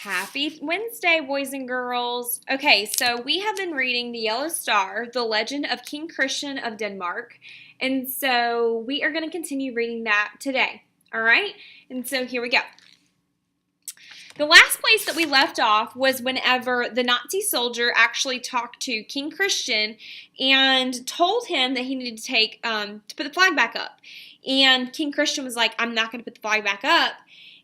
Happy Wednesday, boys and girls. Okay, so we have been reading The Yellow Star, The Legend of King Christian of Denmark. And so we are going to continue reading that today. All right? And so here we go. The last place that we left off was whenever the Nazi soldier actually talked to King Christian and told him that he needed to put the flag back up. And King Christian was like, I'm not going to put the flag back up.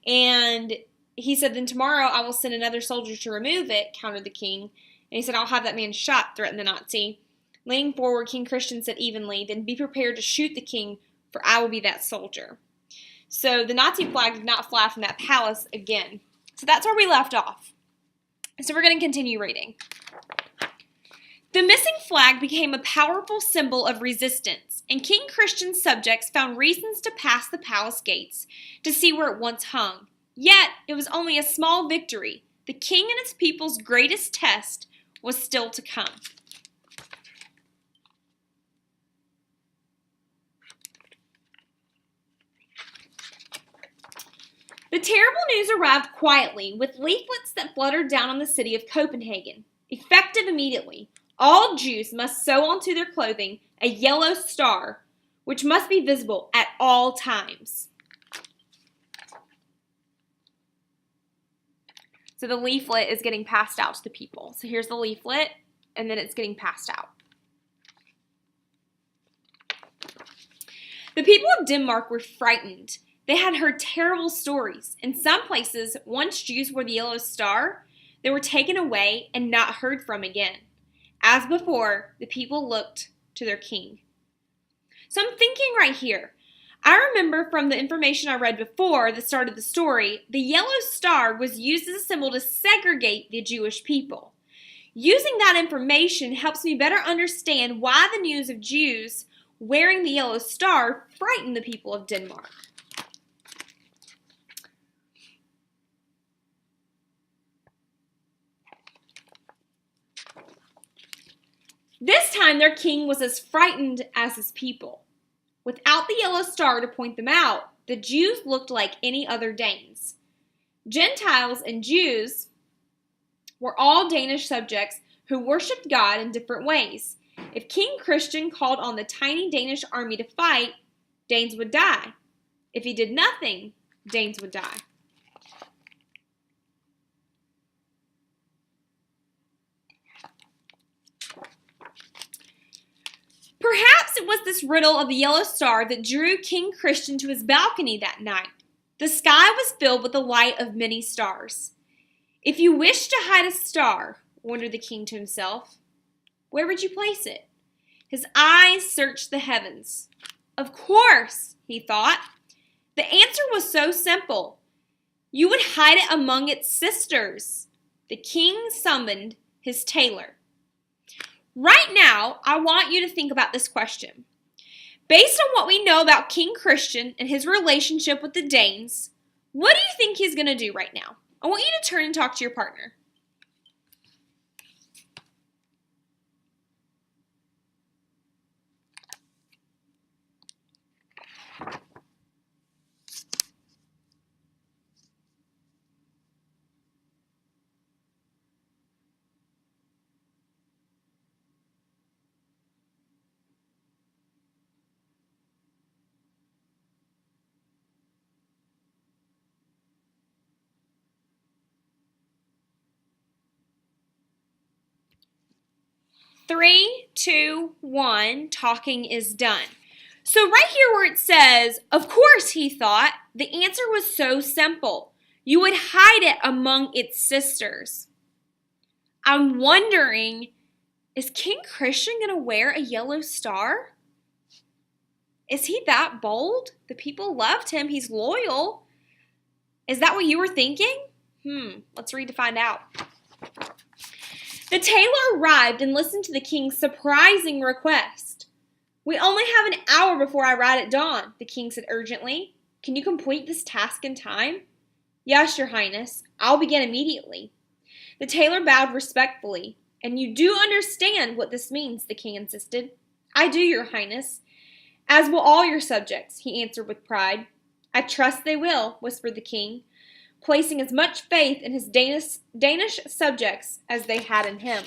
And he said, then tomorrow I will send another soldier to remove it, countered the king. And he said, I'll have that man shot, threatened the Nazi. Leaning forward, King Christian said evenly, then be prepared to shoot the king, for I will be that soldier. So the Nazi flag did not fly from that palace again. So that's where we left off. So we're going to continue reading. The missing flag became a powerful symbol of resistance, and King Christian's subjects found reasons to pass the palace gates to see where it once hung. Yet, it was only a small victory. The king and his people's greatest test was still to come. The terrible news arrived quietly, with leaflets that fluttered down on the city of Copenhagen. Effective immediately, all Jews must sew onto their clothing a yellow star, which must be visible at all times. So the leaflet is getting passed out to the people. So here's the leaflet, and then it's getting passed out. The people of Denmark were frightened. They had heard terrible stories. In some places, once Jews wore the yellow star, they were taken away and not heard from again. As before, the people looked to their king. So I'm thinking right here, I remember from the information I read before the start of the story, the yellow star was used as a symbol to segregate the Jewish people. Using that information helps me better understand why the news of Jews wearing the yellow star frightened the people of Denmark. This time their king was as frightened as his people. Without the yellow star to point them out, the Jews looked like any other Danes. Gentiles and Jews were all Danish subjects who worshipped God in different ways. If King Christian called on the tiny Danish army to fight, Danes would die. If he did nothing, Danes would die. Perhaps it was this riddle of the yellow star that drew King Christian to his balcony that night. The sky was filled with the light of many stars. If you wished to hide a star, wondered the king to himself, where would you place it? His eyes searched the heavens. Of course, he thought. The answer was so simple. You would hide it among its sisters. The king summoned his tailor. Right now, I want you to think about this question. Based on what we know about King Christian and his relationship with the Danes, what do you think he's going to do right now? I want you to turn and talk to your partner. Three, two, one, talking is done. So right here where it says, of course, he thought, the answer was so simple. You would hide it among its sisters. I'm wondering, is King Christian going to wear a yellow star? Is he that bold? The people loved him. He's loyal. Is that what you were thinking? Let's read to find out. The tailor arrived and listened to the king's surprising request. We only have an hour before I ride at dawn, the king said urgently. Can you complete this task in time? Yes, your highness. I'll begin immediately. The tailor bowed respectfully. And you do understand what this means, the king insisted. I do, your highness. As will all your subjects, he answered with pride. I trust they will, whispered the king. placing as much faith in his Danish subjects as they had in him.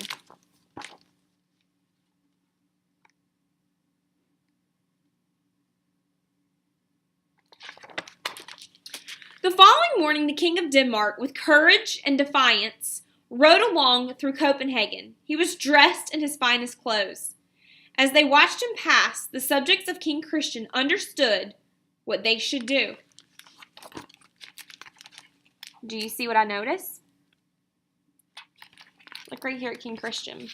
The following morning, the King of Denmark, with courage and defiance, rode along through Copenhagen. He was dressed in his finest clothes. As they watched him pass, the subjects of King Christian understood what they should do. Do you see what I notice? Look right here at King Christian.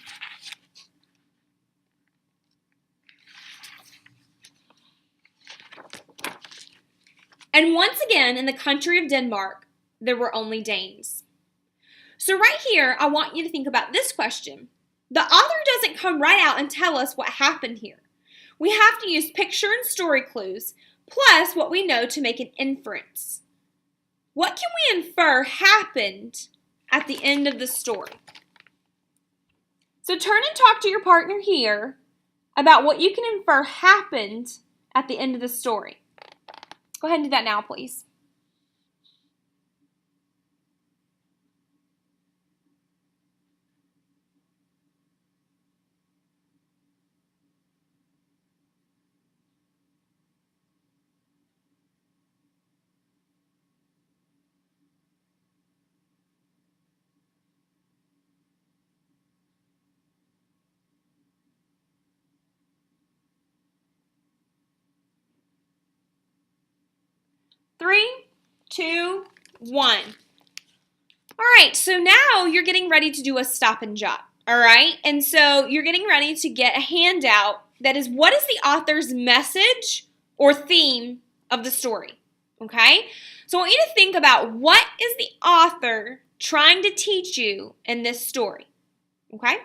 And once again, in the country of Denmark, there were only Danes. So right here, I want you to think about this question. The author doesn't come right out and tell us what happened here. We have to use picture and story clues, plus what we know to make an inference. What can we infer happened at the end of the story? So turn and talk to your partner here about what you can infer happened at the end of the story. Go ahead and do that now, please. Three, two, one. All right, so now you're getting ready to do a stop and jot, all right? And so you're getting ready to get a handout that is what is the author's message or theme of the story, okay? So I want you to think about what is the author trying to teach you in this story, okay?